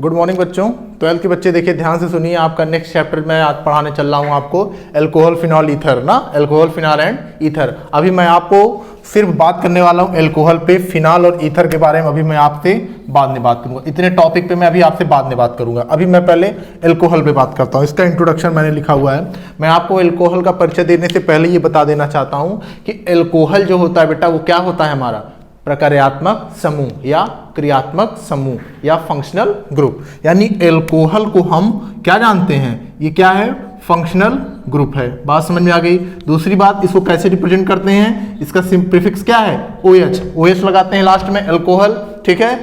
Good morning बच्चों। 12th के बच्चे देखिए ध्यान से सुनिए, आपका नेक्स्ट चैप्टर मैं आज पढ़ाने चल रहा हूँ आपको एल्कोहल फिनॉल ईथर ना, एल्कोहल फिनॉल एंड ईथर। अभी मैं आपको सिर्फ बात करने वाला हूँ एल्कोहल पे, फिनॉल और ईथर के बारे में अभी मैं आपसे बाद में बात करूंगा। इतने टॉपिक पे मैं अभी आपसे बाद में बात करूंगा। अभी मैं पहले एल्कोहल पे बात करता हूँ। इसका इंट्रोडक्शन मैंने लिखा हुआ है। मैं आपको एल्कोहल का परिचय देने से पहले ये बता देना चाहता हूँ कि एल्कोहल जो होता है बेटा वो क्या होता है, हमारा प्रकार्यात्मक समूह या क्रियात्मक समूह या फंक्शनल ग्रुप। यानी एल्कोहल को हम क्या जानते हैं, ये क्या है, फंक्शनल ग्रुप है। बात समझ में आ गई। दूसरी बात, इसको कैसे रिप्रेजेंट करते हैं, इसका प्रीफिक्स क्या है, OH। OH लगाते हैं लास्ट में, एल्कोहल। ठीक है।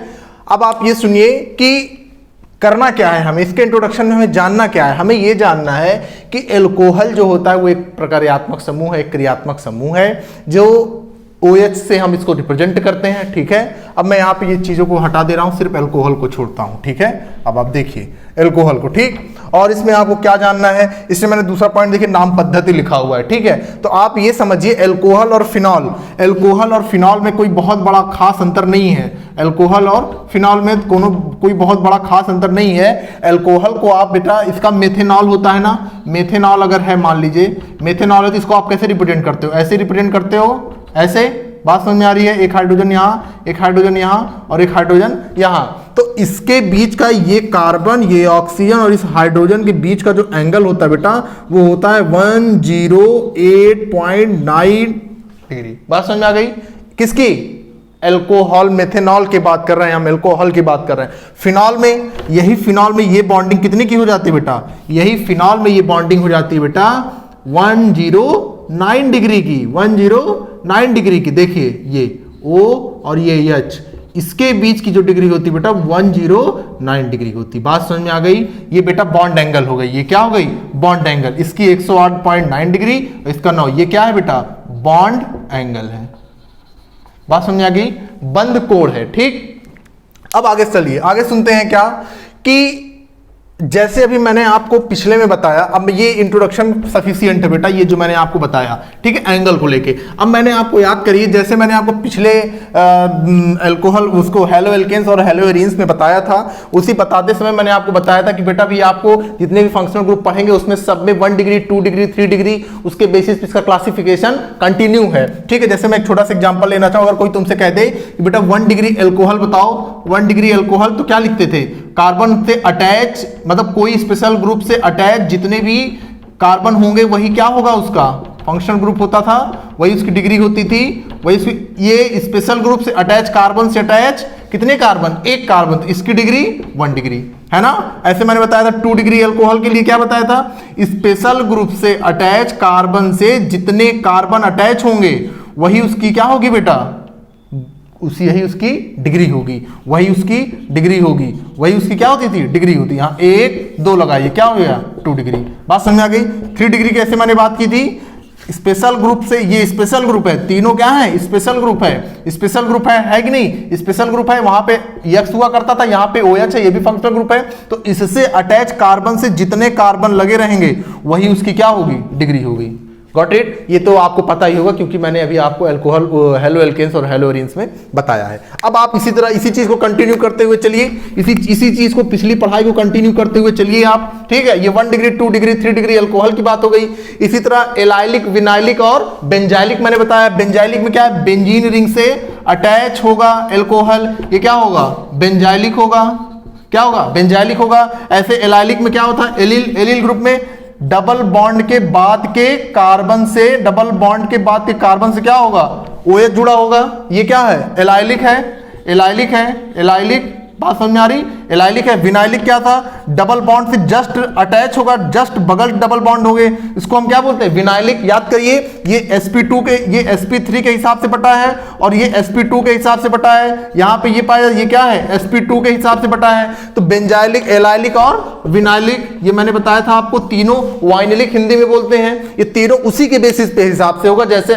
अब आप ये सुनिए कि करना क्या है हमें, इसके इंट्रोडक्शन में हमें जानना क्या है। हमें ये जानना है कि एल्कोहल जो होता है वो एक प्रकार्यात्मक समूह है, एक क्रियात्मक समूह है जो OH से हम इसको रिप्रेजेंट करते हैं। ठीक है। अब मैं यहाँ पे ये चीजों को हटा दे रहा हूँ, सिर्फ एल्कोहल को छोड़ता हूँ। ठीक है। अब आप देखिए एल्कोहल को, ठीक। और इसमें आपको क्या जानना है, इसमें मैंने दूसरा पॉइंट देखिए नाम पद्धति लिखा हुआ है। ठीक है। तो आप ये समझिए एल्कोहल और फिनॉल, एल्कोहल और फिनॉल में कोई बहुत बड़ा खास अंतर नहीं है। एल्कोहल और फिनॉल में कोई बहुत बड़ा खास अंतर नहीं है। एल्कोहल को आप बेटा, इसका मेथेनॉल होता है ना, मेथेनॉल अगर है, मान लीजिए मेथेनॉल है, तो इसको आप कैसे रिप्रेजेंट करते हो, ऐसे रिप्रेजेंट करते हो, ऐसे। बात समझ में आ रही है। एक हाइड्रोजन यहाँ, एक हाइड्रोजन यहाँ और एक हाइड्रोजन यहाँ। तो इसके बीच का ये कार्बन, ये ऑक्सीजन और इस हाइड्रोजन के बीच का जो एंगल होता है बेटा वो होता है 108.9 डिग्री। बात समझ में आ गई। किसकी, एल्कोहल, मेथेनॉल की बात कर रहे हैं हम, एल्कोहल की बात कर रहे हैं। फिनॉल में, यही फिनॉल में ये बॉन्डिंग कितने की हो जाती है बेटा, यही फिनॉल में ये बॉन्डिंग हो जाती है बेटा 109 डिग्री की, 109 डिग्री की। देखिए ये O और ये H, इसके बीच की जो डिग्री होती है बेटा 109 डिग्री होती। बात समझ में आ गई। ये बेटा बॉन्ड एंगल हो गई, ये क्या हो गई, बॉन्ड एंगल। इसकी 108.9 डिग्री, इसका 9, ये क्या है बेटा, बॉन्ड एंगल है। बात समझ में आ गई, बंद कोण है। ठीक। अब आगे चलिए, आगे सुनते हैं क्या कि जैसे अभी मैंने आपको पिछले में बताया, अब ये इंट्रोडक्शन सफिशिएंट है बेटा, ये जो मैंने आपको बताया, ठीक है, एंगल को लेके। अब मैंने आपको याद करिए, जैसे मैंने आपको पिछले एल्कोहल, उसको हेलो एल्केन्स और हेलो एरीन्स में बताया था, उसी बताते समय मैंने आपको बताया था कि बेटा भी आपको जितने भी फंक्शनल ग्रुप पढ़ेंगे उसमें सब में 1 डिग्री, 2 डिग्री, 3 डिग्री, उसके बेसिस पे इसका क्लासिफिकेशन कंटिन्यू है। ठीक है। जैसे मैं एक छोटा सा एग्जाम्पल लेना चाहूँ, अगर कोई तुमसे कह दे कि बेटा 1 डिग्री एल्कोहल बताओ, 1 डिग्री एल्कोहल, तो क्या लिखते थे, कार्बन से अटैच, मतलब कोई स्पेशल ग्रुप से अटैच जितने भी कार्बन होंगे वही क्या होगा, उसका फंक्शनल ग्रुप होता था, वही उसकी डिग्री होती थी। वही ये स्पेशल ग्रुप से अटैच, कार्बन से अटैच कितने कार्बन, एक कार्बन, तो इसकी डिग्री 1 डिग्री है ना। ऐसे मैंने बताया था 2 डिग्री एल्कोहल के लिए क्या बताया था, स्पेशल ग्रुप से अटैच कार्बन से जितने कार्बन अटैच होंगे वही उसकी क्या होगी बेटा, यही उसकी डिग्री होगी, वही उसकी डिग्री होगी, वही उसकी क्या होती थी, डिग्री होती। यहाँ 1 2 लगाइए, क्या हो गया, 2 डिग्री। बात समझ में आ गई। 3 डिग्री कैसे मैंने बात की थी, स्पेशल ग्रुप से, ये स्पेशल ग्रुप है, तीनों क्या है, स्पेशल ग्रुप है, स्पेशल ग्रुप है कि नहीं, स्पेशल ग्रुप है। वहां पे X हुआ करता था, यहाँ पे OH है, ये भी फंक्शनल ग्रुप है। तो इससे अटैच कार्बन से जितने कार्बन लगे रहेंगे वही उसकी क्या होगी, डिग्री होगी। Got it. ये तो आपको पता ही होगा क्योंकि मैंने अभी आपको एल्कोहल, हेलो एल्केन्स और हेलो एरीन्स में बताया है। अब आप इसी तरह इसी चीज को कंटिन्यू करते हुए चलिए, इसी चीज को, पिछली पढ़ाई को कंटिन्यू करते हुए चलिए आप। ठीक है। ये 1 डिग्री, 2 डिग्री, 3 डिग्री एल्कोहल की बात हो गई। इसी तरह एलाइलिक, विनाइलिक और बेंजाइलिक मैंने बताया। बेंजाइलिक में क्या है, बेंजीन रिंग से अटैच होगा एल्कोहल, ये क्या होगा, बेंजाइलिक होगा। क्या होगा, बेंजाइलिक होगा। ऐसे एलाइलिक में क्या होता है, एलिल ग्रुप में डबल बॉन्ड के बाद के कार्बन से, डबल बॉन्ड के बाद के कार्बन से क्या होगा, OH जुड़ा होगा। ये क्या है, एलाइलिक है, एलाइलिक है, एलाइलिक। बात समझ में आ रही, एलाइलिक है। विनाइलिक क्या था, डबल बॉन्ड से जस्ट अटैच होगा, जस्ट बगल डबल बॉन्ड हो गए, इसको हम क्या बोलते हैं, विनाइलिक। याद करिए, ये sp2 के, ये sp3 के हिसाब से बटा है और ये sp2 के हिसाब से बटा है। यहाँ पे ये पाया, ये क्या है, sp2 के हिसाब से बटा है। तो बेंजाइलिक, एलाइलिक और विनाइलिक, ये मैंने बताया था आपको, तीनों वाइनिलिक हिंदी में बोलते हैं। ये तीनों उसी के बेसिस पे हिसाब से होगा जैसे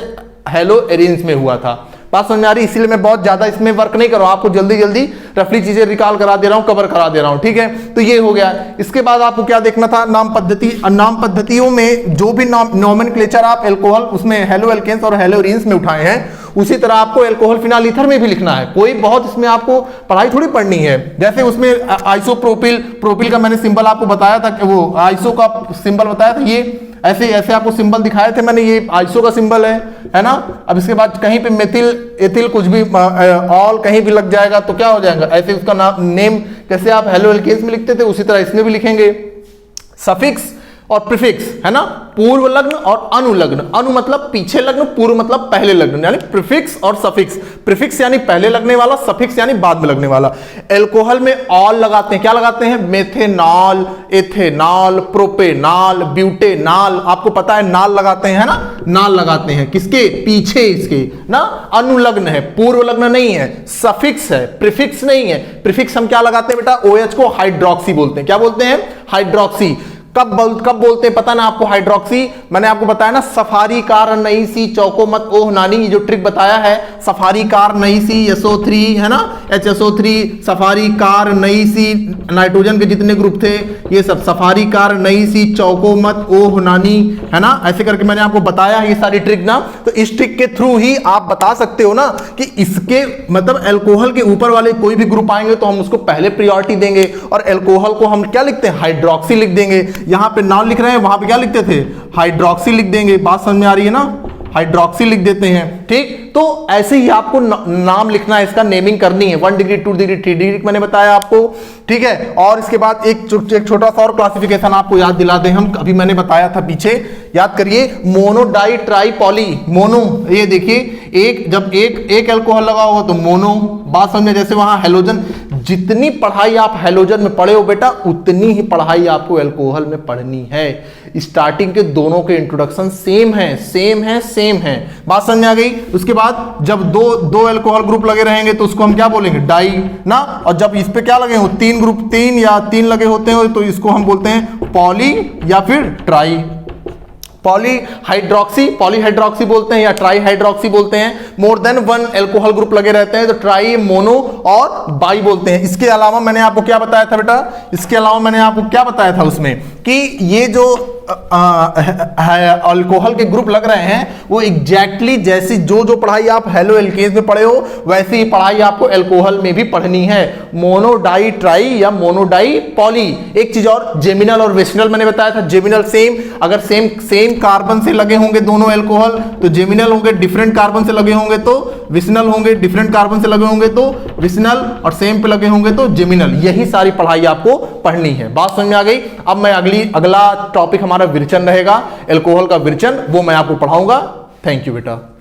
हेलो एरीन्स में हुआ था। बात समझ में आ रही, इसीलिए मैं बहुत ज्यादा इसमें वर्क नहीं कर रहा हूं, आपको जल्दी जल्दी रफली चीजें रिकॉल करा दे रहा हूं, कवर करा दे रहा हूं। ठीक है। तो ये हो गया। इसके बाद आपको क्या देखना था, नाम पद्धति। नाम पद्धतियों में जो भी नॉमेनक्लेचर आप एल्कोहल, उसमें हेलो एल्केन्स और हेलो एरीन्स में उठाए हैं उसी तरह आपको एल्कोहल फिनाइल ईथर में भी लिखना है। कोई बहुत इसमें आपको पढ़ाई थोड़ी पढ़नी है। जैसे उसमें आइसोप्रोपिल, प्रोपिल का मैंने सिंबल आपको बताया था, वो आइसो का सिंबल बताया था, ये ऐसे ऐसे आपको सिंबल दिखाए थे मैंने, ये आइसो का सिंबल है ना। अब इसके बाद कहीं पे मेथिल, एथिल कुछ भी ऑल कहीं भी लग जाएगा तो क्या हो जाएगा, ऐसे उसका नाम नेम जैसे आप हेलो एल्केन्स में लिखते थे उसी तरह इसमें भी लिखेंगे। सफिक्स और प्रीफिक्स है ना, पूर्व लग्न और अनुलग्न। अनु मतलब पीछे लग्न, पूर्व मतलब पहले लग्न, यानी प्रीफिक्स और सफिक्स। प्रीफिक्स यानी पहले लगने वाला, सफिक्स यानी बाद में लगने वाला। एल्कोहल में ऑल लगाते हैं, क्या लगाते हैं, मेथेनॉल, एथेनॉल, प्रोपेनॉल, ब्यूटेनॉल, आपको पता है नाल लगाते हैं, है ना, नाल लगाते हैं किसके पीछे, इसके ना। अनुलग्न है, पूर्व लग्न नहीं है, सफिक्स है, प्रीफिक्स नहीं है। प्रीफिक्स हम क्या लगाते हैं बेटा, OH को हाइड्रोक्सी बोलते हैं। क्या बोलते हैं, हाइड्रोक्सी। कब बोलते हैं पता ना आपको हाइड्रोक्सी, मैंने आपको बताया ना, सफारी कार नई सी चौको मत ओह नानी, ये जो ट्रिक बताया है, सफारी कार नई सी SO3 है ना, HSO3, सफारी कार नई सी, नाइट्रोजन के जितने ग्रुप थे ये सब, सफारी कार नई सी चौको मत ओह नानी, है ना, ऐसे करके मैंने आपको बताया ये सारी ट्रिक ना। तो इस ट्रिक के थ्रू ही आप बता सकते हो ना कि इसके मतलब एल्कोहल के ऊपर वाले कोई भी ग्रुप आएंगे तो हम उसको पहले प्रायोरिटी देंगे, और एल्कोहल को हम क्या लिखते हैं, हाइड्रोक्सी लिख देंगे। यहां पे नाम लिख रहे हैं, वहां पे क्या लिखते थे, हाइड्रोक्सी लिख देंगे। बात समझ में आ रही है ना, हाइड्रोक्सी लिख देते हैं, ठीक। तो ऐसे ही आपको नाम लिखना है, इसका नेमिंग करनी है। 1 डिग्री, 2 डिग्री, 3 डिग्री मैंने बताया आपको, ठीक है। और इसके बाद एक छोटा सा और क्लासिफिकेशन आपको याद दिला दें हम, अभी मैंने बताया था पीछे, याद करिए। Mono, di, tri, poly. Mono, ये देखिए एक, जब एक एल्कोहल लगा होगा तो मोनो। बात समझे, जैसे वहां हेलोजन, जितनी पढ़ाई आप हेलोजन में पढ़े हो बेटा उतनी ही पढ़ाई आपको एल्कोहल में पढ़नी है। स्टार्टिंग के दोनों के इंट्रोडक्शन सेम है। बात समझ में आ गई। उसके बाद जब दो एल्कोहल ग्रुप लगे रहेंगे तो उसको हम क्या बोलेंगे, डाई ना। और जब इस पे क्या लगे हो, 3 ग्रुप, 3 या 3 लगे होते हैं तो इसको हम बोलते हैं पॉली या फिर ट्राई। पॉलीहाइड्रोक्सी बोलते हैं या ट्राई हाइड्रोक्सी बोलते हैं। मोर देन 1 एल्कोहल ग्रुप लगे रहते हैं तो ट्राई, मोनो और बाई बोलते हैं। इसके अलावा मैंने आपको क्या बताया था बेटा, इसके अलावा मैंने आपको क्या बताया था उसमें कि ये जो अल्कोहल के ग्रुप लग रहे हैं वो एग्जैक्टली जैसी जो पढ़ाई आप हेलो एल्केन्स में पढ़े हो वैसी ही पढ़ाई आपको एल्कोहल में भी पढ़नी है। मोनो, डाई, ट्राई या मोनो, डाई, पॉली। एक चीज और, जेमिनल और वेसिनल मैंने बताया था। जेमिनल सेम, अगर सेम कार्बन से लगे होंगे दोनों एल्कोहल तो जेमिनल होंगे, डिफरेंट कार्बन से लगे होंगे तो विसिनल होंगे, डिफरेंट कार्बन से लगे होंगे तो विसिनल, और सेम पे लगे होंगे तो जेमिनल। यही सारी पढ़ाई आपको पढ़नी है। बात समझ में आ गई। अब मैं अगला टॉपिक हमारा विरचन रहेगा, एल्कोहल का विरचन, वो मैं आपको पढ़ाऊंगा। थैंक यू बेटा।